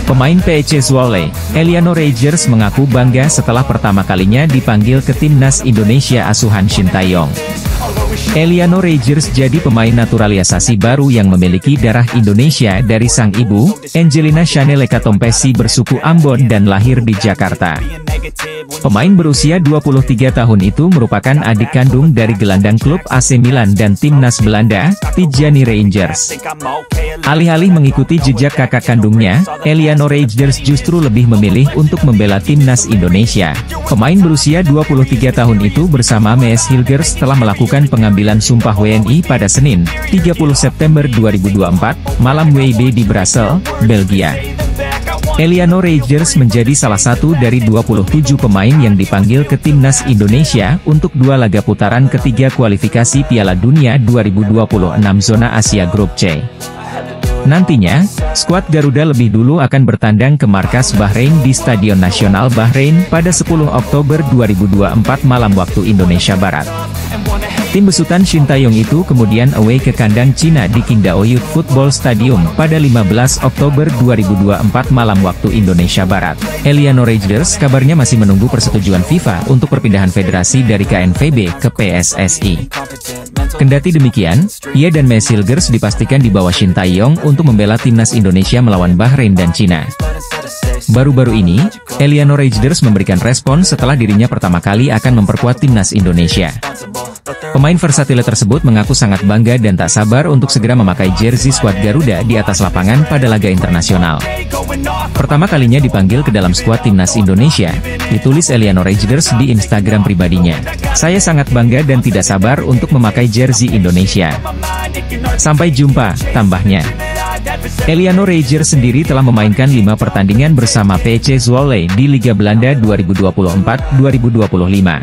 Pemain PEC Zwolle, Eliano Reijers mengaku bangga setelah pertama kalinya dipanggil ke timnas Indonesia asuhan Shin Tae-yong. Eliano Reijers jadi pemain naturalisasi baru yang memiliki darah Indonesia dari sang ibu, Angelina Chanel Ekatompesi bersuku Ambon dan lahir di Jakarta. Pemain berusia 23 tahun itu merupakan adik kandung dari gelandang klub AC Milan dan timnas Belanda, Tijani Reijers. Alih-alih mengikuti jejak kakak kandungnya, Eliano Reijers justru lebih memilih untuk membela timnas Indonesia. Pemain berusia 23 tahun itu bersama Mees Hilgers telah melakukan pengambilan sumpah WNI pada Senin, 30 September 2024, malam WIB di Brussels, Belgia. Eliano Reijers menjadi salah satu dari 27 pemain yang dipanggil ke timnas Indonesia untuk 2 laga putaran ketiga kualifikasi Piala Dunia 2026 zona Asia Grup C. Nantinya, skuad Garuda lebih dulu akan bertandang ke markas Bahrain di Stadion Nasional Bahrain pada 10 Oktober 2024 malam waktu Indonesia Barat. Tim besutan Shin Tae-yong itu kemudian away ke kandang Cina di Qingdao Youth Football Stadium pada 15 Oktober 2024 malam waktu Indonesia Barat. Eliano Reijers kabarnya masih menunggu persetujuan FIFA untuk perpindahan federasi dari KNVB ke PSSI. Kendati demikian, ia dan Mees Hilgers dipastikan di bawah Shin Tae-yong untuk membela timnas Indonesia melawan Bahrain dan Cina. Baru-baru ini, Eliano Reijers memberikan respon setelah dirinya pertama kali akan memperkuat timnas Indonesia. Pemain versatil tersebut mengaku sangat bangga dan tak sabar untuk segera memakai jersey skuad Garuda di atas lapangan pada laga internasional. Pertama kalinya dipanggil ke dalam skuad timnas Indonesia, ditulis Eliano Reijers di Instagram pribadinya. Saya sangat bangga dan tidak sabar untuk memakai jersey Indonesia. Sampai jumpa, tambahnya. Eliano Reijers sendiri telah memainkan 5 pertandingan bersama PEC Zwolle di Liga Belanda 2024-2025.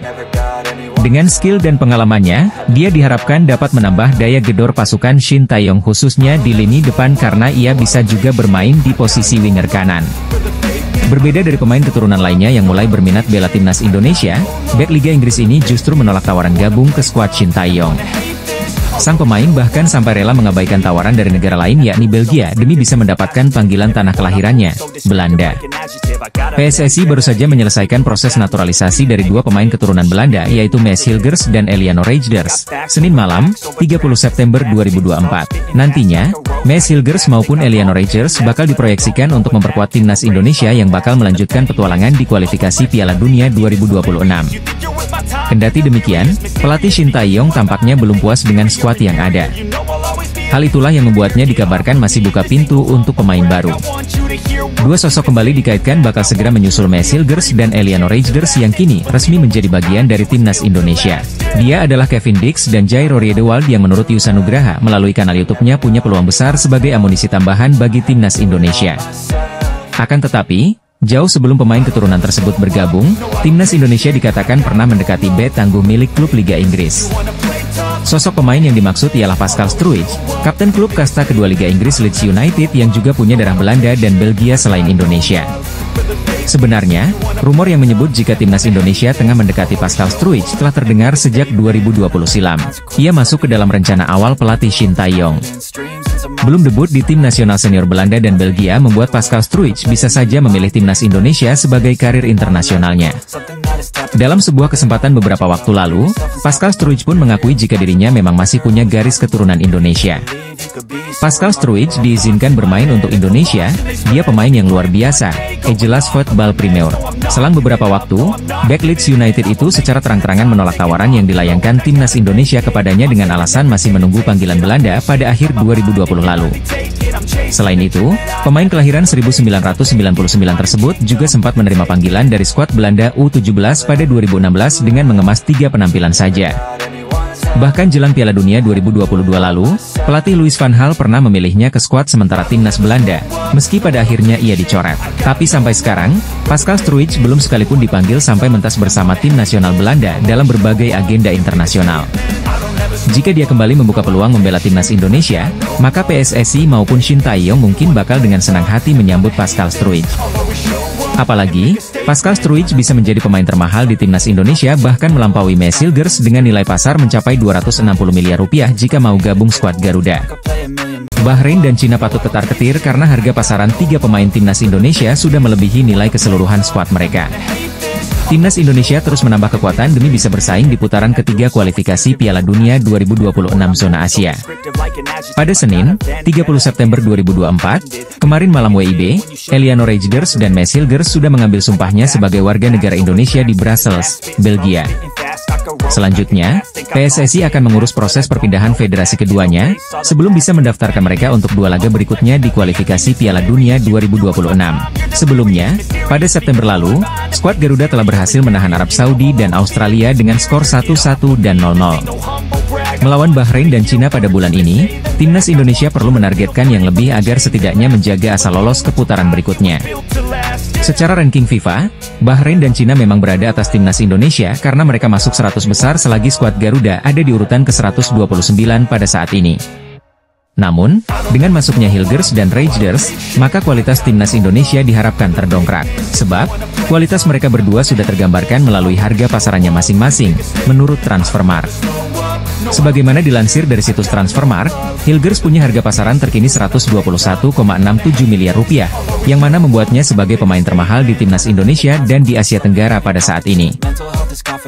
Dengan skill dan pengalamannya, dia diharapkan dapat menambah daya gedor pasukan Shin Tae-yong khususnya di lini depan karena ia bisa juga bermain di posisi winger kanan. Berbeda dari pemain keturunan lainnya yang mulai berminat bela timnas Indonesia, bek Liga Inggris ini justru menolak tawaran gabung ke skuad Shin Tae-yong. Sang pemain bahkan sampai rela mengabaikan tawaran dari negara lain yakni Belgia demi bisa mendapatkan panggilan tanah kelahirannya, Belanda. PSSI baru saja menyelesaikan proses naturalisasi dari 2 pemain keturunan Belanda yaitu Mees Hilgers dan Eliano Reijers, Senin malam, 30 September 2024. Nantinya, Mees Hilgers maupun Eliano Reijers bakal diproyeksikan untuk memperkuat timnas Indonesia yang bakal melanjutkan petualangan di kualifikasi Piala Dunia 2026. Kendati demikian, pelatih Shin Tae-yong tampaknya belum puas dengan skuad yang ada. Hal itulah yang membuatnya dikabarkan masih buka pintu untuk pemain baru. 2 sosok kembali dikaitkan bakal segera menyusul Mees Hilgers dan Eliano Reijers yang kini resmi menjadi bagian dari timnas Indonesia. Dia adalah Kevin Dix dan Jairo Riedewald yang menurut Yusa Nugraha melalui kanal YouTube-nya punya peluang besar sebagai amunisi tambahan bagi timnas Indonesia. Akan tetapi, jauh sebelum pemain keturunan tersebut bergabung, timnas Indonesia dikatakan pernah mendekati bek tangguh milik klub Liga Inggris. Sosok pemain yang dimaksud ialah Pascal Struijk, kapten klub kasta kedua Liga Inggris Leeds United yang juga punya darah Belanda dan Belgia selain Indonesia. Sebenarnya, rumor yang menyebut jika timnas Indonesia tengah mendekati Pascal Struijk telah terdengar sejak 2020 silam. Ia masuk ke dalam rencana awal pelatih Shin Tae-yong. Belum debut di tim nasional senior Belanda dan Belgia membuat Pascal Struijk bisa saja memilih timnas Indonesia sebagai karir internasionalnya. Dalam sebuah kesempatan beberapa waktu lalu, Pascal Struijk pun mengakui jika dirinya memang masih punya garis keturunan Indonesia. Pascal Struijk diizinkan bermain untuk Indonesia, dia pemain yang luar biasa, jelas Football Premier. Selang beberapa waktu, bek Leeds United itu secara terang-terangan menolak tawaran yang dilayangkan timnas Indonesia kepadanya dengan alasan masih menunggu panggilan Belanda pada akhir 2020 lalu. Selain itu, pemain kelahiran 1999 tersebut juga sempat menerima panggilan dari skuad Belanda U17 pada 2016 dengan mengemas 3 penampilan saja. Bahkan jelang Piala Dunia 2022 lalu, pelatih Louis van Gaal pernah memilihnya ke skuad sementara timnas Belanda, meski pada akhirnya ia dicoret. Tapi sampai sekarang, Pascal Struijk belum sekalipun dipanggil sampai mentas bersama tim nasional Belanda dalam berbagai agenda internasional. Jika dia kembali membuka peluang membela timnas Indonesia, maka PSSI maupun Shin Tae-yong mungkin bakal dengan senang hati menyambut Pascal Struijk. Apalagi, Pascal Struijk bisa menjadi pemain termahal di timnas Indonesia, bahkan melampaui Maes Hilgers dengan nilai pasar mencapai 260 miliar rupiah jika mau gabung skuad Garuda. Bahrain dan Cina patut ketar-ketir karena harga pasaran 3 pemain timnas Indonesia sudah melebihi nilai keseluruhan skuad mereka. Timnas Indonesia terus menambah kekuatan demi bisa bersaing di putaran ketiga kualifikasi Piala Dunia 2026 zona Asia. Pada Senin, 30 September 2024, kemarin malam WIB, Eliano Reijnders dan Maes Hilgers sudah mengambil sumpahnya sebagai warga negara Indonesia di Brussels, Belgia. Selanjutnya, PSSI akan mengurus proses perpindahan federasi keduanya, sebelum bisa mendaftarkan mereka untuk 2 laga berikutnya di kualifikasi Piala Dunia 2026. Sebelumnya, pada September lalu, skuad Garuda telah berhasil menahan Arab Saudi dan Australia dengan skor 1-1 dan 0-0. Melawan Bahrain dan Cina pada bulan ini, timnas Indonesia perlu menargetkan yang lebih agar setidaknya menjaga asal lolos ke putaran berikutnya. Secara ranking FIFA, Bahrain dan Cina memang berada atas timnas Indonesia karena mereka masuk 100 besar selagi skuad Garuda ada di urutan ke-129 pada saat ini. Namun, dengan masuknya Hilgers dan Reijnders, maka kualitas timnas Indonesia diharapkan terdongkrak. Sebab, kualitas mereka berdua sudah tergambarkan melalui harga pasarannya masing-masing, menurut Transfermarkt. Sebagaimana dilansir dari situs Transfermarkt, Hilgers punya harga pasaran terkini 121,67 miliar rupiah, yang mana membuatnya sebagai pemain termahal di timnas Indonesia dan di Asia Tenggara pada saat ini.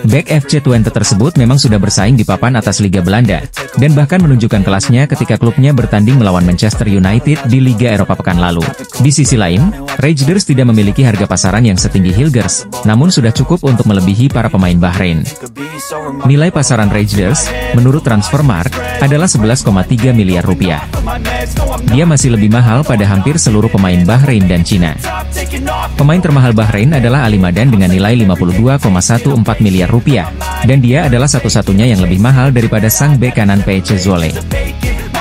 Bek FC Twente tersebut memang sudah bersaing di papan atas Liga Belanda, dan bahkan menunjukkan kelasnya ketika klubnya bertanding melawan Manchester United di Liga Eropa pekan lalu. Di sisi lain, Reijnders tidak memiliki harga pasaran yang setinggi Hilgers, namun sudah cukup untuk melebihi para pemain Bahrain. Nilai pasaran Reijnders, menurut Transfermarkt, adalah 11,3 miliar rupiah. Dia masih lebih mahal pada hampir seluruh pemain Bahrain dan Cina. Pemain termahal Bahrain adalah Ali Madan dengan nilai 52,14 miliar rupiah, dan dia adalah satu-satunya yang lebih mahal daripada sang bek kanan Peiche Zhuole.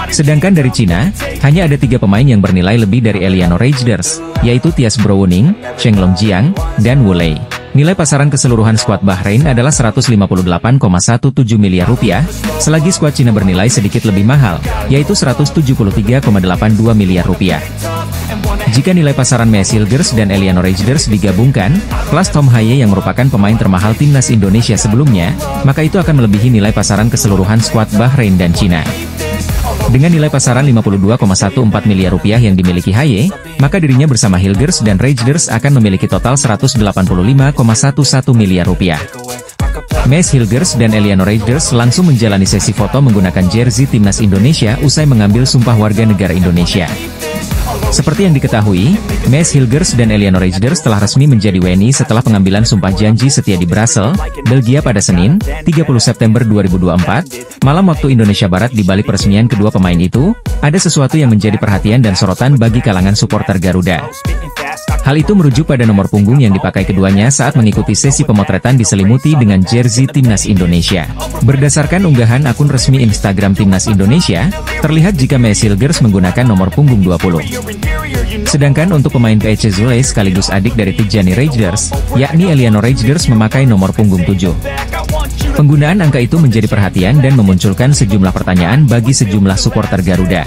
Sedangkan dari Cina, hanya ada 3 pemain yang bernilai lebih dari Eliano Reijnders, yaitu Thias Brouwening, Cheng Longjiang, dan Wu Lei. Nilai pasaran keseluruhan skuad Bahrain adalah 158,17 miliar rupiah, selagi skuad Cina bernilai sedikit lebih mahal, yaitu 173,82 miliar rupiah. Jika nilai pasaran Maes Hilgers dan Eliano Reijnders digabungkan, plus Tom Haye yang merupakan pemain termahal timnas Indonesia sebelumnya, maka itu akan melebihi nilai pasaran keseluruhan skuad Bahrain dan Cina. Dengan nilai pasaran 52,14 miliar rupiah yang dimiliki Haye, maka dirinya bersama Hilgers dan Reijnders akan memiliki total 185,11 miliar rupiah. Maes Hilgers dan Eliano Reijnders langsung menjalani sesi foto menggunakan jersey timnas Indonesia usai mengambil sumpah warga negara Indonesia. Seperti yang diketahui, Maes Hilgers dan Eliano Reijnders telah resmi menjadi WNI setelah pengambilan sumpah janji setia di Brussels, Belgia pada Senin, 30 September 2024, malam waktu Indonesia Barat. Di balik peresmian kedua pemain itu, ada sesuatu yang menjadi perhatian dan sorotan bagi kalangan supporter Garuda. Hal itu merujuk pada nomor punggung yang dipakai keduanya saat mengikuti sesi pemotretan diselimuti dengan jersey timnas Indonesia. Berdasarkan unggahan akun resmi Instagram timnas Indonesia, terlihat jika Maes Hilgers menggunakan nomor punggung 20. Sedangkan untuk pemain Peiche Zhuole sekaligus adik dari Tijjani Reijnders, yakni Eliano Reijnders memakai nomor punggung 7. Penggunaan angka itu menjadi perhatian dan memunculkan sejumlah pertanyaan bagi sejumlah supporter Garuda.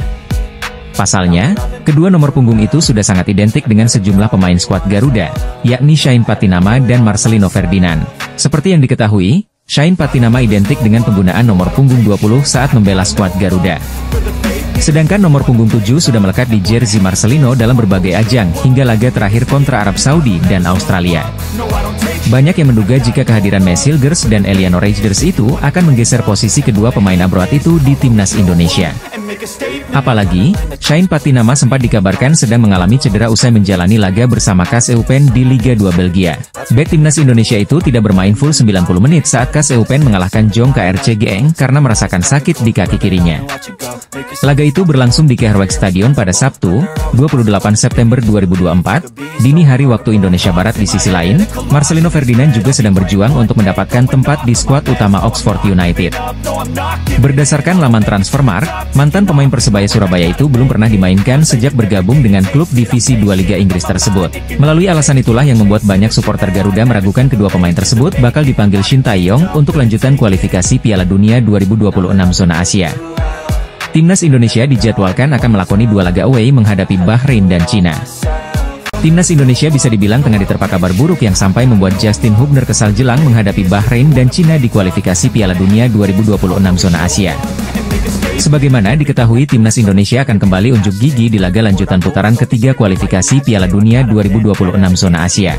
Pasalnya, kedua nomor punggung itu sudah sangat identik dengan sejumlah pemain skuad Garuda, yakni Shain Patinama dan Marcelino Ferdinand. Seperti yang diketahui, Shain Patinama identik dengan penggunaan nomor punggung 20 saat membela skuad Garuda. Sedangkan nomor punggung 7 sudah melekat di jersey Marcelino dalam berbagai ajang hingga laga terakhir kontra Arab Saudi dan Australia. Banyak yang menduga jika kehadiran Maes Hilgers dan Eliano Reijnders itu akan menggeser posisi kedua pemain abroad itu di timnas Indonesia. Apalagi, Shain Patinama sempat dikabarkan sedang mengalami cedera usai menjalani laga bersama KAS Eupen di Liga 2 Belgia. Bek timnas Indonesia itu tidak bermain full 90 menit saat KAS Eupen mengalahkan Jong KRC Genk karena merasakan sakit di kaki kirinya. Laga itu berlangsung di Kerwijk Stadion pada Sabtu, 28 September 2024, dini hari waktu Indonesia Barat. Di sisi lain, Marcelino Ferdinand juga sedang berjuang untuk mendapatkan tempat di skuad utama Oxford United. Berdasarkan laman Transfermarkt, mantan pemain Persebaya Surabaya itu belum pernah dimainkan sejak bergabung dengan klub divisi 2 Liga Inggris tersebut. Melalui alasan itulah yang membuat banyak supporter Garuda meragukan kedua pemain tersebut bakal dipanggil Shin Tae-yong untuk lanjutan kualifikasi Piala Dunia 2026 zona Asia. Timnas Indonesia dijadwalkan akan melakoni 2 laga away menghadapi Bahrain dan Cina. Timnas Indonesia bisa dibilang tengah diterpa kabar buruk yang sampai membuat Justin Hubner kesal jelang menghadapi Bahrain dan Cina di kualifikasi Piala Dunia 2026 zona Asia. Sebagaimana diketahui, Timnas Indonesia akan kembali unjuk gigi di laga lanjutan putaran ketiga kualifikasi Piala Dunia 2026 zona Asia.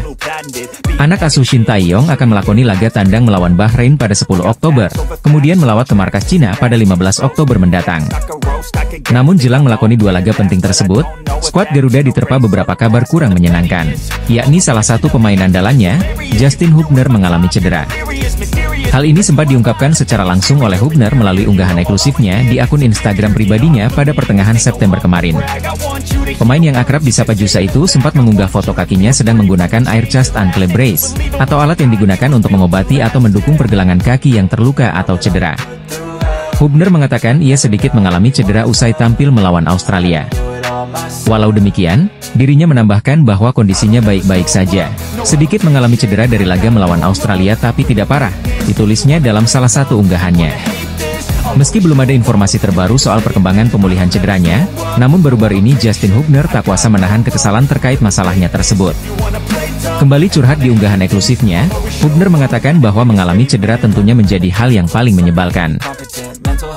Anak asuh Shin Tae-yong akan melakoni laga tandang melawan Bahrain pada 10 Oktober, kemudian melawat ke markas Cina pada 15 Oktober mendatang. Namun jelang melakoni dua laga penting tersebut, skuad Garuda diterpa beberapa kabar kurang menyenangkan, yakni salah satu pemain andalannya, Justin Hubner mengalami cedera. Hal ini sempat diungkapkan secara langsung oleh Hubner melalui unggahan eksklusifnya di akun Instagram pribadinya pada pertengahan September kemarin. Pemain yang akrab disapa Jusa itu sempat mengunggah foto kakinya sedang menggunakan air chest ankle brace, atau alat yang digunakan untuk mengobati atau mendukung pergelangan kaki yang terluka atau cedera. Hubner mengatakan ia sedikit mengalami cedera usai tampil melawan Australia. Walau demikian, dirinya menambahkan bahwa kondisinya baik-baik saja. Sedikit mengalami cedera dari laga melawan Australia tapi tidak parah, ditulisnya dalam salah satu unggahannya. Meski belum ada informasi terbaru soal perkembangan pemulihan cederanya, namun baru-baru ini Justin Hubner tak kuasa menahan kekesalan terkait masalahnya tersebut. Kembali curhat di unggahan eksklusifnya, Hubner mengatakan bahwa mengalami cedera tentunya menjadi hal yang paling menyebalkan.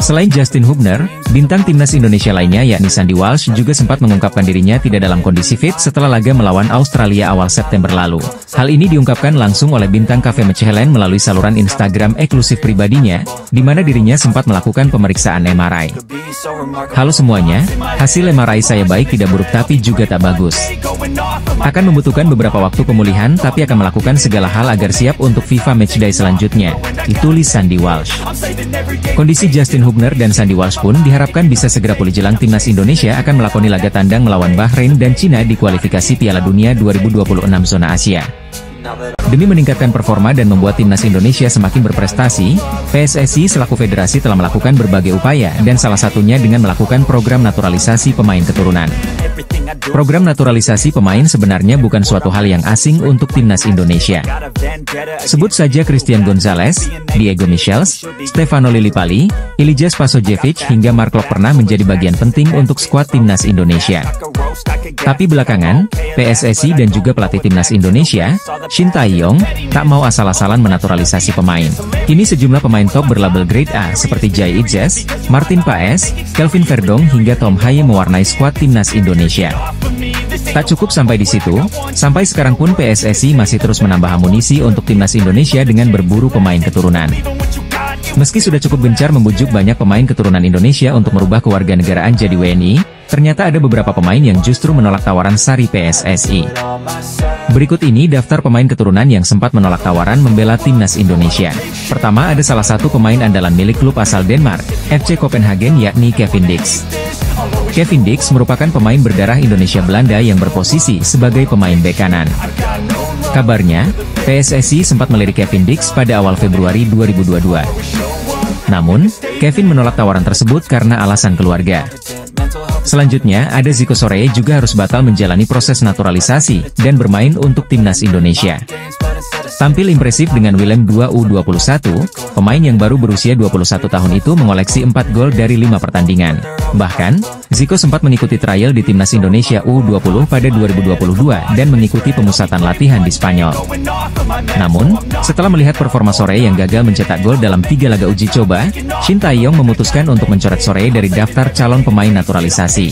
Selain Justin Hubner, bintang timnas Indonesia lainnya yakni Sandy Walsh juga sempat mengungkapkan dirinya tidak dalam kondisi fit setelah laga melawan Australia awal September lalu. Hal ini diungkapkan langsung oleh bintang Cafe Mechelen melalui saluran Instagram eksklusif pribadinya, di mana dirinya sempat melakukan pemeriksaan MRI. Halo semuanya, hasil MRI saya baik tidak buruk tapi juga tak bagus. Akan membutuhkan beberapa waktu pemulihan tapi akan melakukan segala hal agar siap untuk FIFA Matchday selanjutnya, ditulis Sandy Walsh. Kondisi Justin Hubner dan Sandy Walsh pun diharapkan bisa segera pulih jelang timnas Indonesia akan melakoni laga tandang melawan Bahrain dan Cina di kualifikasi Piala Dunia 2026 zona Asia. Demi meningkatkan performa dan membuat timnas Indonesia semakin berprestasi, PSSI selaku federasi telah melakukan berbagai upaya dan salah satunya dengan melakukan program naturalisasi pemain keturunan. Program naturalisasi pemain sebenarnya bukan suatu hal yang asing untuk timnas Indonesia. Sebut saja Christian Gonzalez, Diego Michels, Stefano Lillipali, Elijah Spasojevic hingga Mark Klok pernah menjadi bagian penting untuk skuad timnas Indonesia. Tapi belakangan, PSSI dan juga pelatih timnas Indonesia, Shin Tae-yong, tak mau asal-asalan menaturalisasi pemain. Kini sejumlah pemain top berlabel grade A seperti Jai Idzes, Martin Paes, Kelvin Verdong hingga Tom Haye mewarnai skuad timnas Indonesia. Tak cukup sampai di situ, sampai sekarang pun PSSI masih terus menambah amunisi untuk timnas Indonesia dengan berburu pemain keturunan. Meski sudah cukup gencar membujuk banyak pemain keturunan Indonesia untuk merubah kewarganegaraan jadi WNI, ternyata ada beberapa pemain yang justru menolak tawaran sari PSSI. Berikut ini daftar pemain keturunan yang sempat menolak tawaran membela timnas Indonesia. Pertama ada salah satu pemain andalan milik klub asal Denmark, FC Copenhagen yakni Kevin Dix. Kevin Dix merupakan pemain berdarah Indonesia-Belanda yang berposisi sebagai pemain bek kanan. Kabarnya, PSSI sempat melirik Kevin Dix pada awal Februari 2022. Namun, Kevin menolak tawaran tersebut karena alasan keluarga. Selanjutnya, ada Zico Soreye juga harus batal menjalani proses naturalisasi dan bermain untuk timnas Indonesia. Tampil impresif dengan Willem II U21, pemain yang baru berusia 21 tahun itu mengoleksi 4 gol dari 5 pertandingan. Bahkan, Zico sempat mengikuti trial di timnas Indonesia U20 pada 2022 dan mengikuti pemusatan latihan di Spanyol. Namun, setelah melihat performa Soreye yang gagal mencetak gol dalam 3 laga uji coba, Shin Tae-yong memutuskan untuk mencoret Soreye dari daftar calon pemain naturalisasi.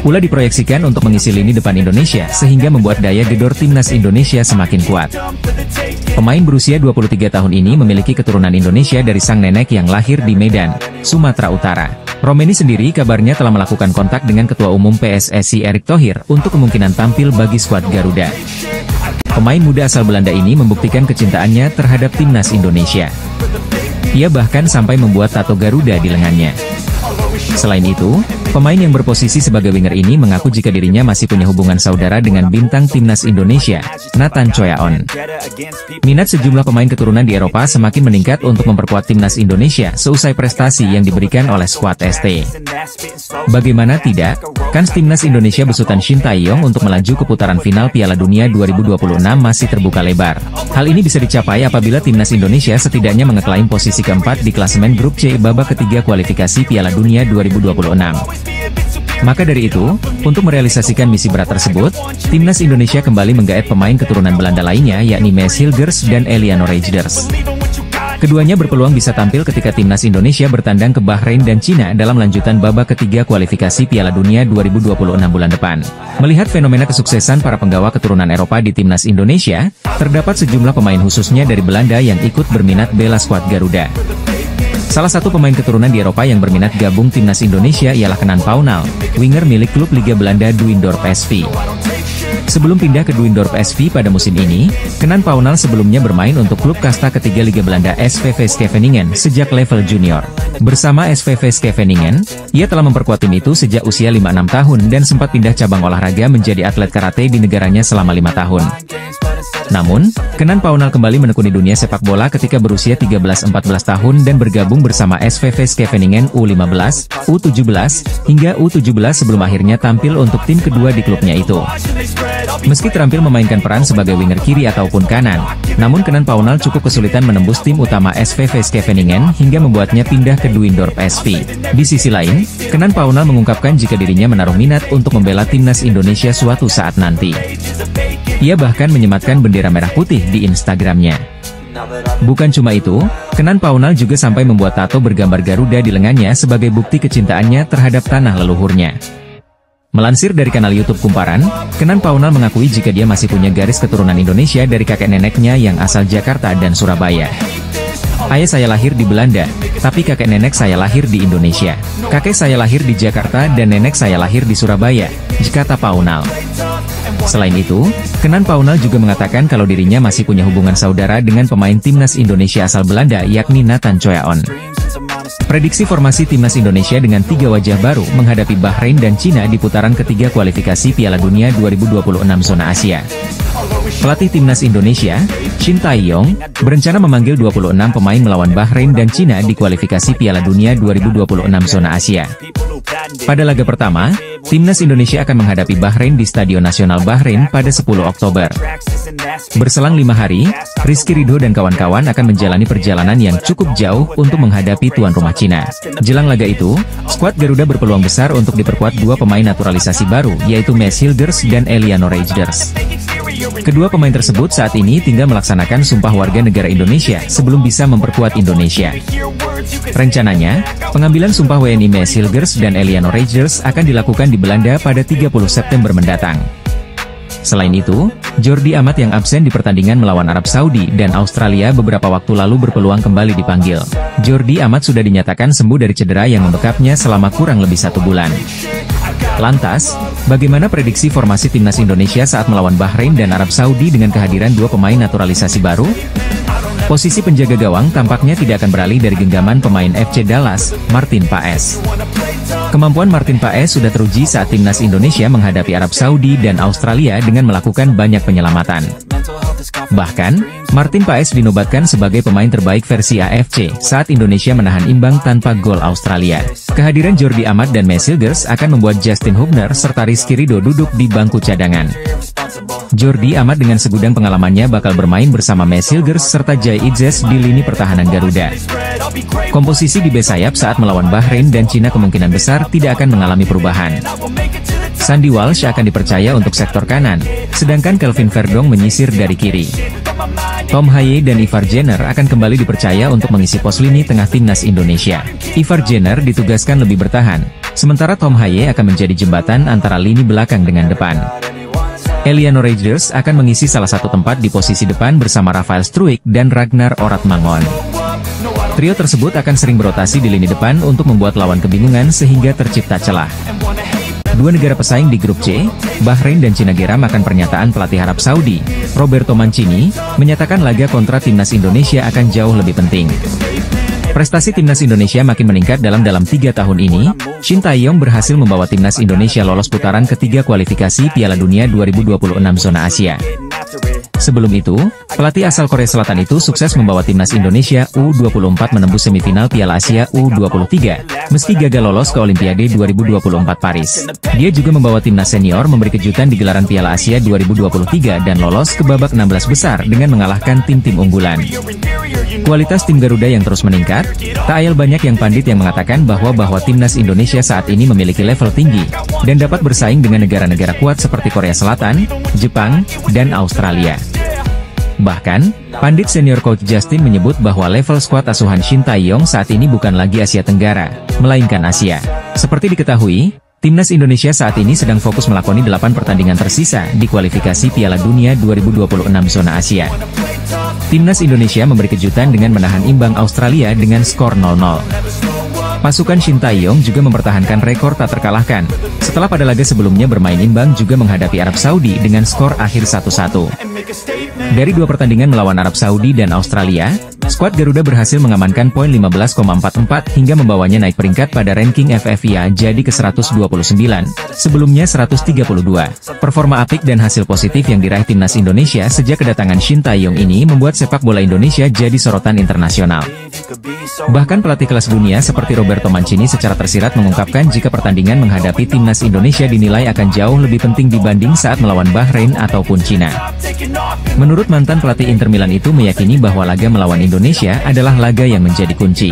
Pula diproyeksikan untuk mengisi lini depan Indonesia sehingga membuat daya gedor timnas Indonesia semakin kuat. Pemain berusia 23 tahun ini memiliki keturunan Indonesia dari sang nenek yang lahir di Medan, Sumatera Utara. Romeni sendiri kabarnya telah melakukan kontak dengan Ketua Umum PSSI Erick Thohir untuk kemungkinan tampil bagi skuad Garuda. Pemain muda asal Belanda ini membuktikan kecintaannya terhadap timnas Indonesia. Ia bahkan sampai membuat tato Garuda di lengannya. Selain itu, pemain yang berposisi sebagai winger ini mengaku jika dirinya masih punya hubungan saudara dengan bintang timnas Indonesia, Nathan Choyaon. Minat sejumlah pemain keturunan di Eropa semakin meningkat untuk memperkuat timnas Indonesia seusai prestasi yang diberikan oleh skuad ST. Bagaimana tidak, kans timnas Indonesia besutan Shin Tae-yong untuk melaju ke putaran final Piala Dunia 2026 masih terbuka lebar. Hal ini bisa dicapai apabila timnas Indonesia setidaknya mengeklaim posisi keempat di klasemen grup C babak ketiga kualifikasi Piala Dunia 2026. Maka dari itu, untuk merealisasikan misi berat tersebut, Timnas Indonesia kembali menggaet pemain keturunan Belanda lainnya yakni Mats Hilgers dan Eliano Reijnders. Keduanya berpeluang bisa tampil ketika Timnas Indonesia bertandang ke Bahrain dan Cina dalam lanjutan babak ketiga kualifikasi Piala Dunia 2026 bulan depan. Melihat fenomena kesuksesan para penggawa keturunan Eropa di Timnas Indonesia, terdapat sejumlah pemain khususnya dari Belanda yang ikut berminat bela skuad Garuda. Salah satu pemain keturunan di Eropa yang berminat gabung Timnas Indonesia ialah Kenan Paunal, winger milik klub Liga Belanda Duindorp SV. Sebelum pindah ke Duindorp SV pada musim ini, Kenan Paunal sebelumnya bermain untuk klub kasta ketiga Liga Belanda SVV Scheveningen sejak level junior. Bersama SVV Scheveningen, ia telah memperkuat tim itu sejak usia 5-6 tahun dan sempat pindah cabang olahraga menjadi atlet karate di negaranya selama 5 tahun. Namun, Kenan Paunal kembali menekuni dunia sepak bola ketika berusia 13-14 tahun dan bergabung bersama SVV Scheveningen U15, U17, hingga U17 sebelum akhirnya tampil untuk tim kedua di klubnya itu. Meski terampil memainkan peran sebagai winger kiri ataupun kanan, namun Kenan Paunal cukup kesulitan menembus tim utama SVV Scheveningen hingga membuatnya pindah ke Duindorp SV. Di sisi lain, Kenan Paunal mengungkapkan jika dirinya menaruh minat untuk membela Timnas Indonesia suatu saat nanti. Ia bahkan menyematkan bendera merah putih di Instagramnya. Bukan cuma itu, Kenan Paunal juga sampai membuat tato bergambar Garuda di lengannya sebagai bukti kecintaannya terhadap tanah leluhurnya. Melansir dari kanal YouTube Kumparan, Kenan Paunal mengakui jika dia masih punya garis keturunan Indonesia dari kakek neneknya yang asal Jakarta dan Surabaya. Ayah saya lahir di Belanda, tapi kakek nenek saya lahir di Indonesia. Kakek saya lahir di Jakarta dan nenek saya lahir di Surabaya, kata Paunal. Selain itu, Kenan Paunal juga mengatakan kalau dirinya masih punya hubungan saudara dengan pemain Timnas Indonesia asal Belanda yakni Nathan Choyaon. Prediksi formasi Timnas Indonesia dengan 3 wajah baru menghadapi Bahrain dan Cina di putaran ketiga kualifikasi Piala Dunia 2026 zona Asia. Pelatih Timnas Indonesia, Shin Tae-yong, berencana memanggil 26 pemain melawan Bahrain dan Cina di kualifikasi Piala Dunia 2026 zona Asia. Pada laga pertama, Timnas Indonesia akan menghadapi Bahrain di Stadion Nasional Bahrain pada 10 Oktober. Berselang 5 hari, Rizky Ridho dan kawan-kawan akan menjalani perjalanan yang cukup jauh untuk menghadapi tuan rumah Cina. Jelang laga itu, skuad Garuda berpeluang besar untuk diperkuat 2 pemain naturalisasi baru, yaitu Mats Hilgers dan Eliano Reijnders. Kedua pemain tersebut saat ini tinggal melaksanakan sumpah warga negara Indonesia sebelum bisa memperkuat Indonesia. Rencananya, pengambilan sumpah WNI Mats Hilgers dan Eliano Reijnders akan dilakukan di Belanda pada 30 September mendatang. Selain itu, Jordi Amat yang absen di pertandingan melawan Arab Saudi dan Australia beberapa waktu lalu berpeluang kembali dipanggil. Jordi Amat sudah dinyatakan sembuh dari cedera yang membekapnya selama kurang lebih 1 bulan. Lantas, bagaimana prediksi formasi Timnas Indonesia saat melawan Bahrain dan Arab Saudi dengan kehadiran 2 pemain naturalisasi baru? Posisi penjaga gawang tampaknya tidak akan beralih dari genggaman pemain FC Dallas, Martin Paes. Kemampuan Martin Paes sudah teruji saat Timnas Indonesia menghadapi Arab Saudi dan Australia dengan melakukan banyak penyelamatan. Bahkan, Martin Paes dinobatkan sebagai pemain terbaik versi AFC saat Indonesia menahan imbang tanpa gol Australia. Kehadiran Jordi Amat dan Mats Hilgers akan membuat Justin Hubner serta Rizky Ridho duduk di bangku cadangan. Jordi Amat dengan segudang pengalamannya bakal bermain bersama Mats Hilgers serta Jai Idzes di lini pertahanan Garuda. Komposisi di bek sayap saat melawan Bahrain dan Cina kemungkinan besar tidak akan mengalami perubahan. Sandy Walsh akan dipercaya untuk sektor kanan, sedangkan Kelvin Verdong menyisir dari kiri. Tom Haye dan Ivar Jenner akan kembali dipercaya untuk mengisi pos lini tengah Timnas Indonesia. Ivar Jenner ditugaskan lebih bertahan, sementara Tom Haye akan menjadi jembatan antara lini belakang dengan depan. Eliano Reijnders akan mengisi salah satu tempat di posisi depan bersama Rafael Struijk dan Ragnar Oratmangon. Trio tersebut akan sering berotasi di lini depan untuk membuat lawan kebingungan sehingga tercipta celah. 2 negara pesaing di grup C, Bahrain dan Cina geram akan pernyataan pelatih Arab Saudi, Roberto Mancini, menyatakan laga kontra Timnas Indonesia akan jauh lebih penting. Prestasi Timnas Indonesia makin meningkat dalam 3 tahun ini. Shin Tae-yong berhasil membawa Timnas Indonesia lolos putaran ketiga kualifikasi Piala Dunia 2026 zona Asia. Sebelum itu, pelatih asal Korea Selatan itu sukses membawa timnas Indonesia U24 menembus semifinal Piala Asia U23, meski gagal lolos ke Olimpiade 2024 Paris. Dia juga membawa timnas senior memberi kejutan di gelaran Piala Asia 2023 dan lolos ke babak 16 besar dengan mengalahkan tim-tim unggulan. Kualitas tim Garuda yang terus meningkat, tak ayal banyak yang pandit yang mengatakan bahwa timnas Indonesia saat ini memiliki level tinggi, dan dapat bersaing dengan negara-negara kuat seperti Korea Selatan, Jepang, dan Australia. Bahkan, pandit senior coach Justin menyebut bahwa level skuad asuhan Shin Tae-yong saat ini bukan lagi Asia Tenggara, melainkan Asia. Seperti diketahui, timnas Indonesia saat ini sedang fokus melakoni 8 pertandingan tersisa di kualifikasi Piala Dunia 2026 zona Asia. Timnas Indonesia memberi kejutan dengan menahan imbang Australia dengan skor 0-0. Pasukan Shin Tae-yong juga mempertahankan rekor tak terkalahkan, setelah pada laga sebelumnya bermain imbang juga menghadapi Arab Saudi dengan skor akhir 1-1. Dari 2 pertandingan melawan Arab Saudi dan Australia, skuad Garuda berhasil mengamankan poin 15,44 hingga membawanya naik peringkat pada ranking FFIA jadi ke-129, sebelumnya 132. Performa apik dan hasil positif yang diraih timnas Indonesia sejak kedatangan Shin Tae-yong ini membuat sepak bola Indonesia jadi sorotan internasional. Bahkan pelatih kelas dunia seperti Roberto Mancini secara tersirat mengungkapkan jika pertandingan menghadapi timnas Indonesia dinilai akan jauh lebih penting dibanding saat melawan Bahrain ataupun Cina. Menurut mantan pelatih Inter Milan itu meyakini bahwa laga melawan Indonesia adalah laga yang menjadi kunci.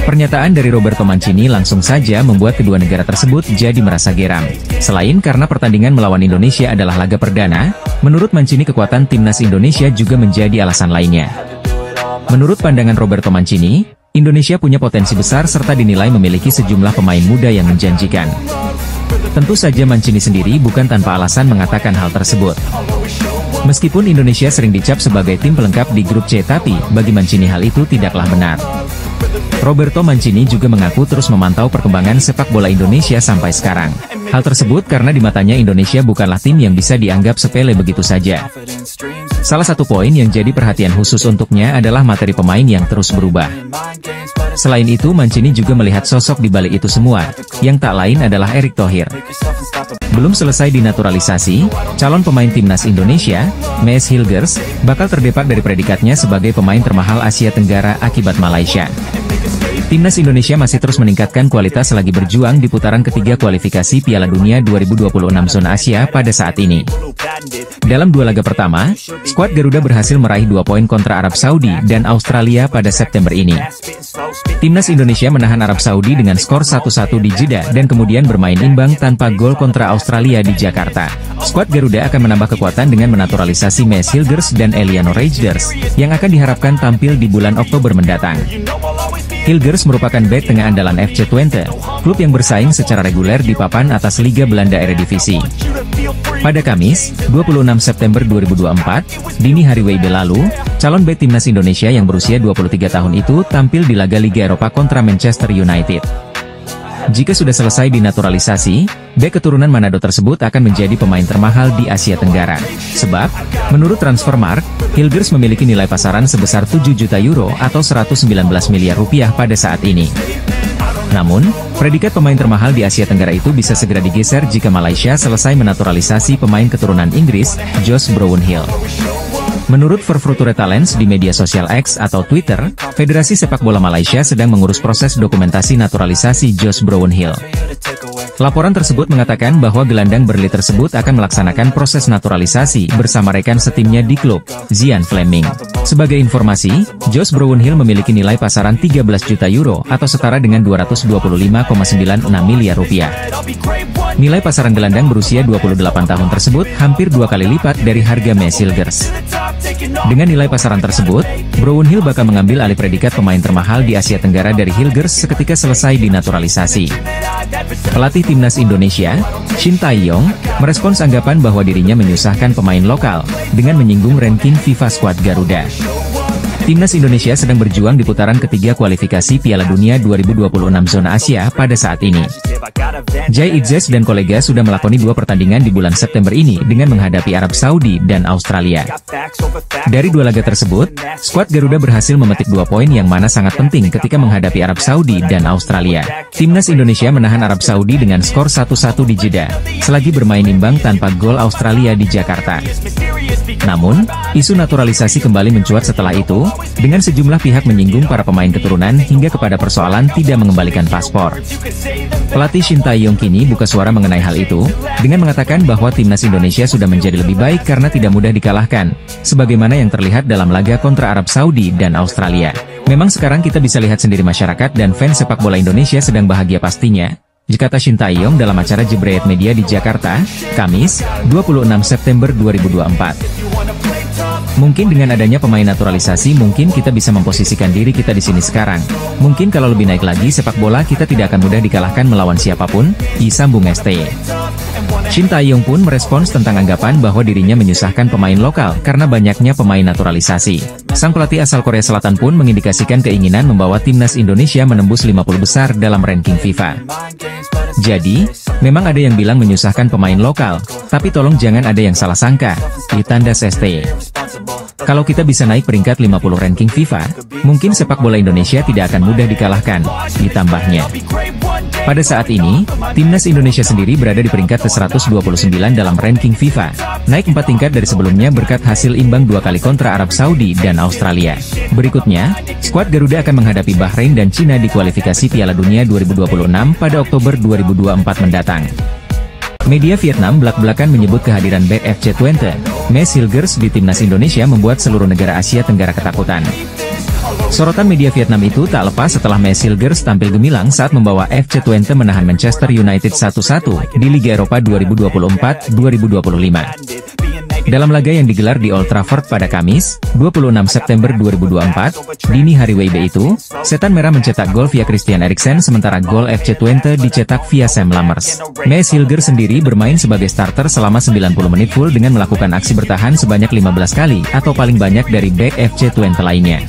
Pernyataan dari Roberto Mancini langsung saja membuat kedua negara tersebut jadi merasa geram. Selain karena pertandingan melawan Indonesia adalah laga perdana, menurut Mancini kekuatan timnas Indonesia juga menjadi alasan lainnya. Menurut pandangan Roberto Mancini, Indonesia punya potensi besar serta dinilai memiliki sejumlah pemain muda yang menjanjikan. Tentu saja Mancini sendiri bukan tanpa alasan mengatakan hal tersebut. Meskipun Indonesia sering dicap sebagai tim pelengkap di grup C, tapi bagi Mancini hal itu tidaklah benar. Roberto Mancini juga mengaku terus memantau perkembangan sepak bola Indonesia sampai sekarang. Hal tersebut karena di matanya Indonesia bukanlah tim yang bisa dianggap sepele begitu saja. Salah satu poin yang jadi perhatian khusus untuknya adalah materi pemain yang terus berubah. Selain itu Mancini juga melihat sosok di balik itu semua, yang tak lain adalah Erick Thohir. Belum selesai dinaturalisasi, calon pemain timnas Indonesia, Mees Hilgers, bakal terdepak dari predikatnya sebagai pemain termahal Asia Tenggara akibat Malaysia. Timnas Indonesia masih terus meningkatkan kualitas selagi berjuang di putaran ketiga kualifikasi Piala Dunia 2026 zona Asia pada saat ini. Dalam 2 laga pertama, skuad Garuda berhasil meraih 2 poin kontra Arab Saudi dan Australia pada September ini. Timnas Indonesia menahan Arab Saudi dengan skor 1-1 di Jeddah dan kemudian bermain imbang tanpa gol kontra Australia di Jakarta. Skuad Garuda akan menambah kekuatan dengan menaturalisasi Mees Hilgers dan Eliano Reijnders, yang akan diharapkan tampil di bulan Oktober mendatang. Hilgers merupakan bek tengah andalan FC Twente, klub yang bersaing secara reguler di papan atas Liga Belanda Eredivisie. Pada Kamis, 26 September 2024, dini hari WIB lalu, calon bek timnas Indonesia yang berusia 23 tahun itu tampil di laga Liga Eropa kontra Manchester United. Jika sudah selesai dinaturalisasi, bek keturunan Manado tersebut akan menjadi pemain termahal di Asia Tenggara. Sebab, menurut Transfermarkt, Hilgers memiliki nilai pasaran sebesar 7 juta euro atau 119 miliar rupiah pada saat ini. Namun, predikat pemain termahal di Asia Tenggara itu bisa segera digeser jika Malaysia selesai menaturalisasi pemain keturunan Inggris, Josh Brownhill. Menurut Verfruture Talents di media sosial X atau Twitter, Federasi Sepak Bola Malaysia sedang mengurus proses dokumentasi naturalisasi Josh Brownhill. Laporan tersebut mengatakan bahwa gelandang Burnley tersebut akan melaksanakan proses naturalisasi bersama rekan setimnya di klub, Zian Fleming. Sebagai informasi, Josh Brownhill memiliki nilai pasaran 13 juta euro atau setara dengan 225,96 miliar rupiah. Nilai pasaran gelandang berusia 28 tahun tersebut hampir 2 kali lipat dari harga Mees Hilgers. Dengan nilai pasaran tersebut, Brownhill bakal mengambil alih predikat pemain termahal di Asia Tenggara dari Hilgers seketika selesai dinaturalisasi. Pelatih timnas Indonesia, Shin Tae-yong, merespons anggapan bahwa dirinya menyusahkan pemain lokal dengan menyinggung ranking FIFA skuad Garuda. Timnas Indonesia sedang berjuang di putaran ketiga kualifikasi Piala Dunia 2026 zona Asia pada saat ini. Jay Itzes dan kolega sudah melakoni 2 pertandingan di bulan September ini dengan menghadapi Arab Saudi dan Australia. Dari 2 laga tersebut, skuad Garuda berhasil memetik 2 poin yang mana sangat penting ketika menghadapi Arab Saudi dan Australia. Timnas Indonesia menahan Arab Saudi dengan skor 1-1 di Jeddah, selagi bermain imbang tanpa gol Australia di Jakarta. Namun, isu naturalisasi kembali mencuat setelah itu, dengan sejumlah pihak menyinggung para pemain keturunan hingga kepada persoalan tidak mengembalikan paspor. Pelatih Shin Tae-yong kini buka suara mengenai hal itu, dengan mengatakan bahwa timnas Indonesia sudah menjadi lebih baik karena tidak mudah dikalahkan, sebagaimana yang terlihat dalam laga kontra Arab Saudi dan Australia. Memang sekarang kita bisa lihat sendiri masyarakat dan fans sepak bola Indonesia sedang bahagia pastinya, kata Shin Tae-yong dalam acara Jebreyet Media di Jakarta, Kamis, 26 September 2024. Mungkin dengan adanya pemain naturalisasi mungkin kita bisa memposisikan diri kita di sini sekarang. Mungkin kalau lebih naik lagi sepak bola kita tidak akan mudah dikalahkan melawan siapapun, sambung STY. Shin Tae-yong pun merespons tentang anggapan bahwa dirinya menyusahkan pemain lokal karena banyaknya pemain naturalisasi. Sang pelatih asal Korea Selatan pun mengindikasikan keinginan membawa timnas Indonesia menembus 50 besar dalam ranking FIFA. Jadi, memang ada yang bilang menyusahkan pemain lokal, tapi tolong jangan ada yang salah sangka, ditandas STY. Kalau kita bisa naik peringkat 50 ranking FIFA, mungkin sepak bola Indonesia tidak akan mudah dikalahkan, ditambahnya. Pada saat ini, timnas Indonesia sendiri berada di peringkat ke-129 dalam ranking FIFA, naik 4 tingkat dari sebelumnya berkat hasil imbang 2 kali kontra Arab Saudi dan Australia. Berikutnya, skuad Garuda akan menghadapi Bahrain dan Cina di kualifikasi Piala Dunia 2026 pada Oktober 2024 mendatang. Media Vietnam belak-belakan menyebut kehadiran bek FC Twente, Mes Hilgers di timnas Indonesia membuat seluruh negara Asia Tenggara ketakutan. Sorotan media Vietnam itu tak lepas setelah Mes Hilgers tampil gemilang saat membawa FC Twente menahan Manchester United 1-1 di Liga Eropa 2024-2025. Dalam laga yang digelar di Old Trafford pada Kamis, 26 September 2024, dini hari WIB itu, Setan Merah mencetak gol via Christian Eriksen sementara gol FC Twente dicetak via Sam Lammers. Mes Hilgers sendiri bermain sebagai starter selama 90 menit full dengan melakukan aksi bertahan sebanyak 15 kali atau paling banyak dari bek FC Twente lainnya.